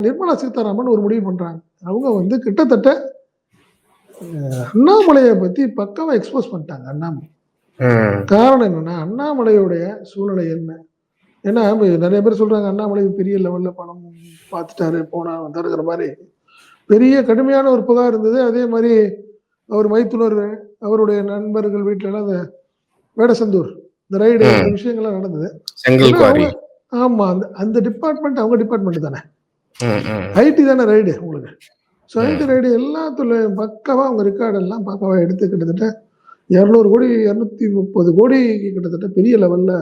நிர்மலா சீதாராமன் ஒரு முடிவு பண்றாங்க. அவங்க வந்து கிட்டத்தட்ட அண்ணாமலையை பத்தி பக்காவா எக்ஸ்போஸ் பண்ணிட்டாங்க. அண்ணாமலை காரணம் என்னன்னா, அண்ணாமலையுடைய சூழ்நிலை என்ன? ஏன்னா நிறைய பேர் சொல்றாங்க அண்ணாமலை பெரிய லெவல்ல பணம் பார்த்துட்டாரு போனா வந்தாருங்கிற மாதிரி பெரிய கடுமையான ஒரு புகார் இருந்தது. அதே மாதிரி அவர் மைத்துனர் அவருடைய நண்பர்கள் வீட்டுல எல்லாம் அந்த வேடசந்தூர் இந்த ரைடு இந்த விஷயங்கள்லாம் நடந்தது. ஆமா, அந்த டிபார்ட்மெண்ட் அவங்க டிபார்ட்மெண்ட் தானே, ஐடி தானே ரைடு உங்களுக்கு. ஸோ ஐடி ரைடு எல்லாத்துலையும் பக்காவா அவங்க ரெக்கார்டு எல்லாம் பக்காவா எடுத்து கிட்டத்தட்ட 200 கோடி 230 கோடி கிட்டத்தட்ட பெரிய லெவல்ல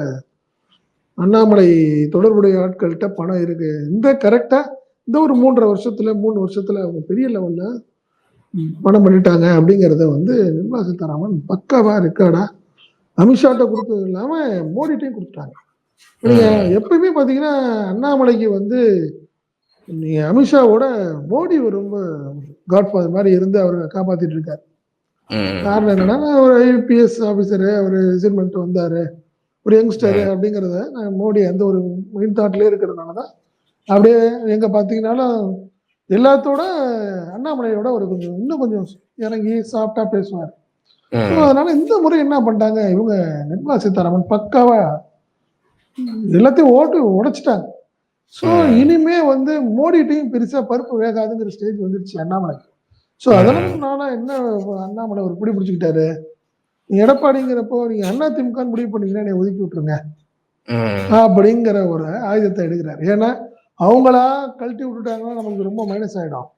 அண்ணாமலை தொடர்புடைய ஆட்கள்கிட்ட பணம் இருக்கு. இந்த கரெக்டா இந்த ஒரு 3 வருஷத்துல அவங்க பெரிய லெவல்ல பணம் பண்ணிட்டாங்க அப்படிங்கிறத வந்து நிர்மலா சீதாராமன் பக்காவா ரெக்கார்டா அமித்ஷாட்ட கொடுத்தது இல்லாம மோடிட்டையும் கொடுத்துட்டாங்க. நீங்க எப்பயுமே பாத்தீங்கன்னா அண்ணாமலைக்கு வந்து நீங்க அமித்ஷாவோட மோடி ரொம்ப காட்ஃபாதர் மாதிரி இருந்து அவரை காப்பாத்திட்டு இருக்காரு. காரணம் என்னன்னா ஒரு ஐபிஎஸ் ஆபீசரு அவரு ரிசைன்மெண்ட் வந்தாரு, ஒரு யங்ஸ்டரு அப்படிங்கிறத மோடி அந்த ஒரு மைண்ட் தாட்லயே இருக்கிறதுனாலதான் அப்படியே எங்க பாத்தீங்கன்னாலும் எல்லாத்தோட அண்ணாமலையோட ஒரு இன்னும் கொஞ்சம் இறங்கி சாஃப்டா பேசுவார். அதனால இந்த முறை என்ன பண்ணிட்டாங்க இவங்க நிர்மலா சீதாராமன் பக்காவா எல்லாத்தையும் உடைச்சிட்டாங்க. ஸோ இனிமே வந்து மோடிட்டையும் பெருசா பருப்பு வேகாதுங்கிற ஸ்டேஜ் வந்துருச்சு அண்ணாமலைக்கு. ஸோ அதனால என்ன அண்ணாமலை ஒரு பிடி பிடிச்சிக்கிட்டாரு, எடப்பாடிங்கிறப்போ நீங்க அதிமுக முடிவு பண்ணீங்கன்னா என்னை ஒதுக்கி விட்டுருங்க அப்படிங்கிற ஒரு ஆயுதத்தை எடுக்கிறாரு. ஏன்னா அவங்களா கழட்டி விட்டுட்டாங்கன்னா நமக்கு ரொம்ப மைனஸ் ஆயிடும்.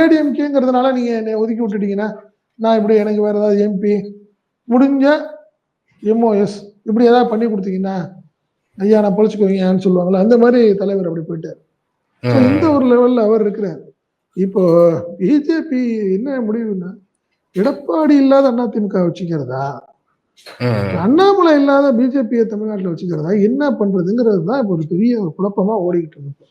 ஏடிஎம்கேங்கிறதுனால நீங்க என்னை ஒதுக்கி விட்டுட்டீங்கன்னா நான் இப்படி எனக்கு வேற ஏதாவது எம்பி முடிஞ்ச எம்ஓஎஸ் இப்படி ஏதாவது பண்ணி கொடுத்தீங்கன்னா ஐயா நான் பொழைச்சுக்குவீங்கன்னு சொல்லுவாங்களா, அந்த மாதிரி தலைவர் அப்படி போயிட்டார். இந்த ஒரு லெவல்ல அவர் இருக்கிறார். இப்போ பிஜேபி என்ன முடிவுன்னா எடப்பாடி இல்லாத அதிமுக வச்சுக்கிறதா, அண்ணாமலை இல்லாத பிஜேபியை தமிழ்நாட்டில் வச்சுக்கிறதா, என்ன பண்றதுங்கிறது தான் இப்போ ஒரு பெரிய குழப்பமா ஓடிக்கிட்டு இருக்கு.